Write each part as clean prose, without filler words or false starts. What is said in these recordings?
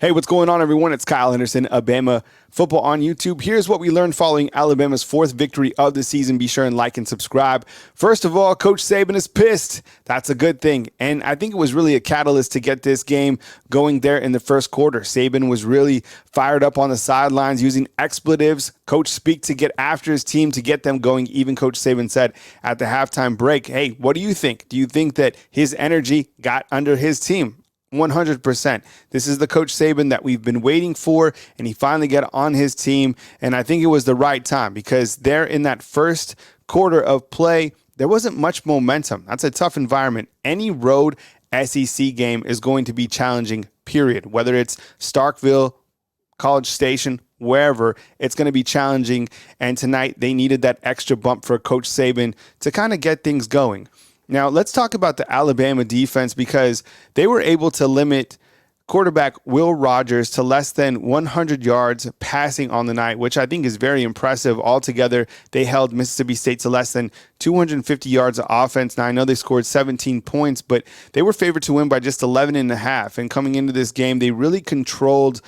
Hey, what's going on, everyone? It's Kyle Henderson of BAMA Football on YouTube. Here's what we learned following Alabama's fourth victory of the season. Be sure and like and subscribe. First of all, Coach Saban is pissed. That's a good thing. And I think it was really a catalyst to get this game going there in the first quarter. Saban was really fired up on the sidelines using expletives. Coach speak to get after his team to get them going. Even Coach Saban said at the halftime break, hey, what do you think? Do you think that his energy got under his team? 100%. This is the Coach Saban that we've been waiting for, and he finally got on his team. And I think it was the right time because there in that first quarter of play, there wasn't much momentum. That's a tough environment. Any road SEC game is going to be challenging, period. Whether it's Starkville, College Station, wherever, it's going to be challenging. And tonight they needed that extra bump for Coach Saban to kind of get things going. Now, let's talk about the Alabama defense because they were able to limit quarterback Will Rogers to less than 100 yards passing on the night, which I think is very impressive. Altogether, they held Mississippi State to less than 250 yards of offense. Now, I know they scored 17 points, but they were favored to win by just 11 and a half. And coming into this game, they really controlled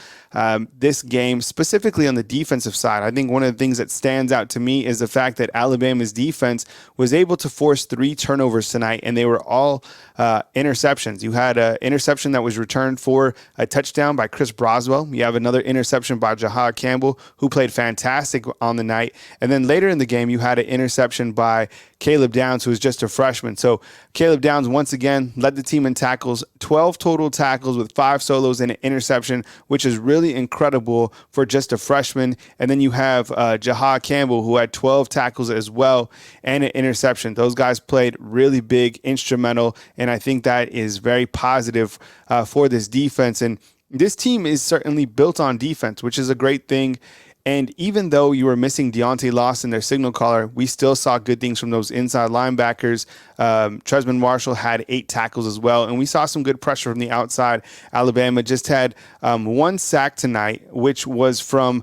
this game, specifically on the defensive side. I think one of the things that stands out to me is the fact that Alabama's defense was able to force 3 turnovers tonight, and they were all interceptions. You had an interception that was returned for a touchdown by Chris Broswell. You have another interception by Jahad Campbell, who played fantastic on the night. And then later in the game, you had an interception by Caleb Downs, who was just a freshman. So Caleb Downs, once again, led the team in tackles, 12 total tackles with 5 solos and an interception, which is really incredible for just a freshman. And then you have Jahad Campbell, who had 12 tackles as well and an interception. Those guys played really big, instrumental, and I think that is very positive for this defense. And this team is certainly built on defense, which is a great thing. And even though you were missing Deontay Lawson, their signal caller, we still saw good things from those inside linebackers. Tresman Marshall had 8 tackles as well, and we saw some good pressure from the outside. Alabama just had 1 sack tonight, which was from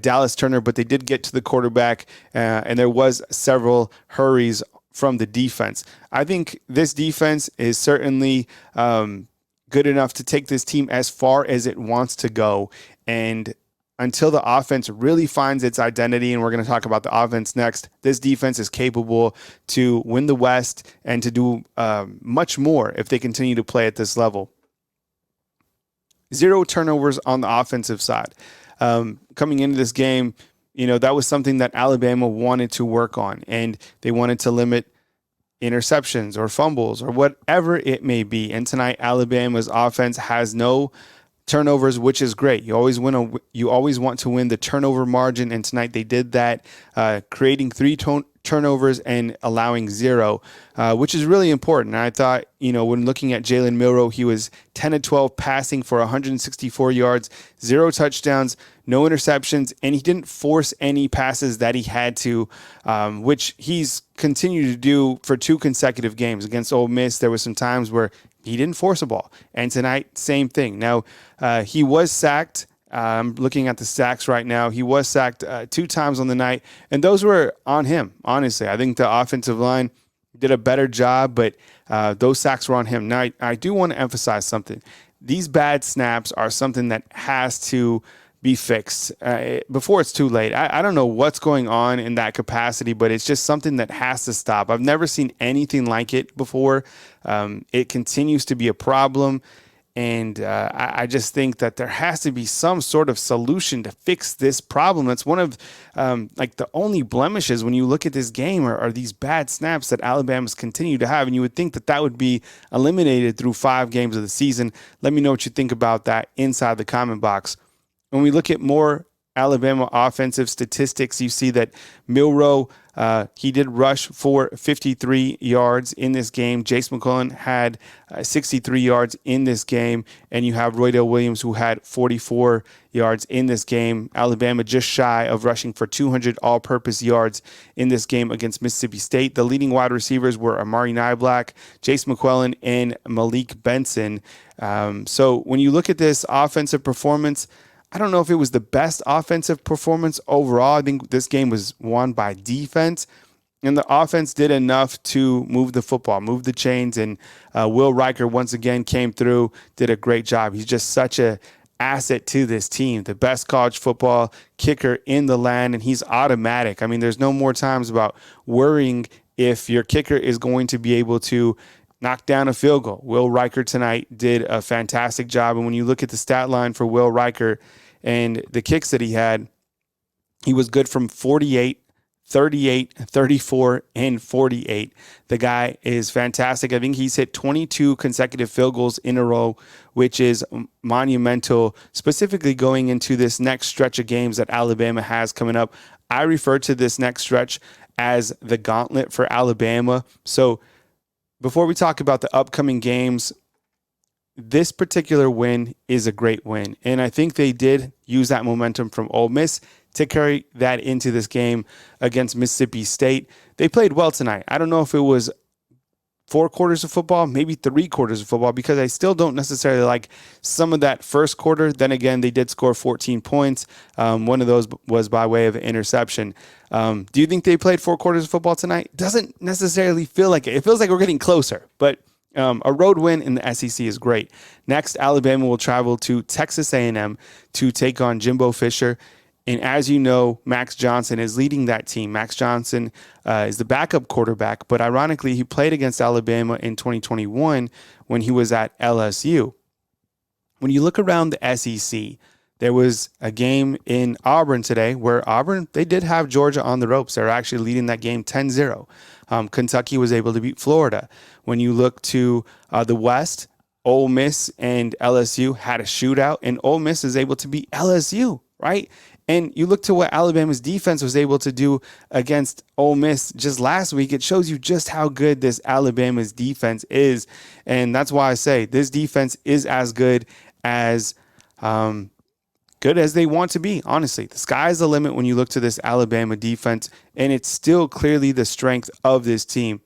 Dallas Turner, but they did get to the quarterback, and there was several hurries from the defense. I think this defense is certainly good enough to take this team as far as it wants to go. And until the offense really finds its identity, and we're going to talk about the offense next, this defense is capable to win the West and to do much more if they continue to play at this level. 0 turnovers on the offensive side. Coming into this game, that was something that Alabama wanted to work on, and they wanted to limit interceptions or fumbles or whatever it may be. And tonight, Alabama's offense has no turnovers, which is great. You always want to win the turnover margin, and tonight they did that, creating 3 turnovers and allowing 0, which is really important. And I thought, when looking at Jalen Milroe, he was 10-12 passing for 164 yards, 0 touchdowns, no interceptions, and he didn't force any passes that he had to, which he's continued to do for 2 consecutive games. Against Ole Miss, there were some times where he didn't force a ball. And tonight, same thing. Now, he was sacked. I'm looking at the sacks right now. He was sacked 2 times on the night, and those were on him, honestly. I think the offensive line did a better job, but those sacks were on him. Now, I do want to emphasize something. These bad snaps are something that has to be fixed before it's too late. I don't know what's going on in that capacity, but it's just something that has to stop. I've never seen anything like it before. It continues to be a problem, and I just think that there has to be some sort of solution to fix this problem. It's one of the only blemishes when you look at this game are these bad snaps that Alabama's continue to have, and you would think that would be eliminated through 5 games of the season. Let me know what you think about that inside the comment box. When we look at more Alabama offensive statistics, you see that Milroe, he did rush for 53 yards in this game. Jace McClellan had 63 yards in this game. And you have Roydell Williams, who had 44 yards in this game. Alabama just shy of rushing for 200 all-purpose yards in this game against Mississippi State. The leading wide receivers were Amari Niblack, Jace McClellan, and Malik Benson. So when you look at this offensive performance, I don't know if it was the best offensive performance overall. I think this game was won by defense, and the offense did enough to move the football, move the chains, and Will Riker once again came through, did a great job. He's just such a asset to this team, the best college football kicker in the land, and he's automatic. I mean, there's no more times about worrying if your kicker is going to be able to knock down a field goal. Will Riker tonight did a fantastic job, and when you look at the stat line for Will Riker and the kicks that he had, he was good from 48, 38, 34, and 48. The guy is fantastic. I think he's hit 22 consecutive field goals in a row, which is monumental, specifically going into this next stretch of games that Alabama has coming up. I refer to this next stretch as the gauntlet for Alabama. So before we talk about the upcoming games, this particular win is a great win. And I think they did use that momentum from Ole Miss to carry that into this game against Mississippi State. They played well tonight. I don't know if it was 4 quarters of football, maybe 3 quarters of football, because I still don't necessarily like some of that first quarter. Then again, they did score 14 points. One of those was by way of an interception. Do you think they played 4 quarters of football tonight? Doesn't necessarily feel like it. It feels like we're getting closer, but a road win in the SEC is great. Next, Alabama will travel to Texas A&M to take on Jimbo Fisher. And as you know, Max Johnson is leading that team. Max Johnson is the backup quarterback, but ironically, he played against Alabama in 2021 when he was at LSU. When you look around the SEC, there was a game in Auburn today where Auburn, they did have Georgia on the ropes. They're actually leading that game 10-0. Kentucky was able to beat Florida. When you look to the West, Ole Miss and LSU had a shootout, and Ole Miss is able to beat LSU, right? And you look to what Alabama's defense was able to do against Ole Miss just last week. It shows you just how good this Alabama's defense is. And that's why I say this defense is as good as they want to be. Honestly, the sky is the limit when you look to this Alabama defense, and it's still clearly the strength of this team.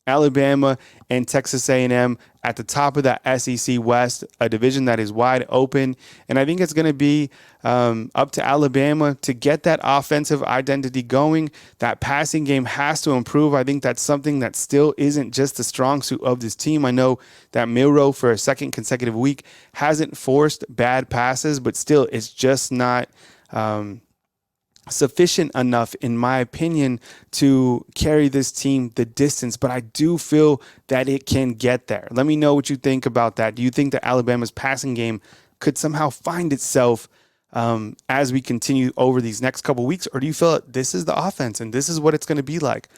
Alabama and Texas A&M at the top of that SEC West, a division that is wide open. And I think it's going to be up to Alabama to get that offensive identity going. That passing game has to improve. I think that's something that still isn't just the strong suit of this team. I know that Milroe for a second consecutive week hasn't forced bad passes, but still it's just not sufficient enough, in my opinion, to carry this team the distance, but I do feel that it can get there. Let me know what you think about that. Do you think that Alabama's passing game could somehow find itself as we continue over these next couple weeks, or do you feel that this is the offense and this is what it's going to be like?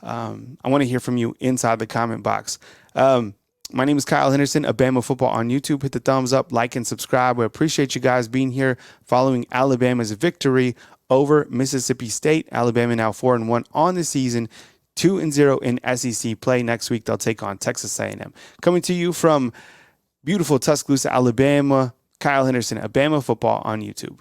I want to hear from you inside the comment box. My name is Kyle Henderson, a BAMA Football on YouTube. Hit the thumbs up, like, and subscribe. We appreciate you guys being here following Alabama's victory over Mississippi State. Alabama now 4-1 on the season, 2-0 in SEC play. Next week, they'll take on Texas A&M. Coming to you from beautiful Tuscaloosa, Alabama, Kyle Henderson, a BAMA Football on YouTube.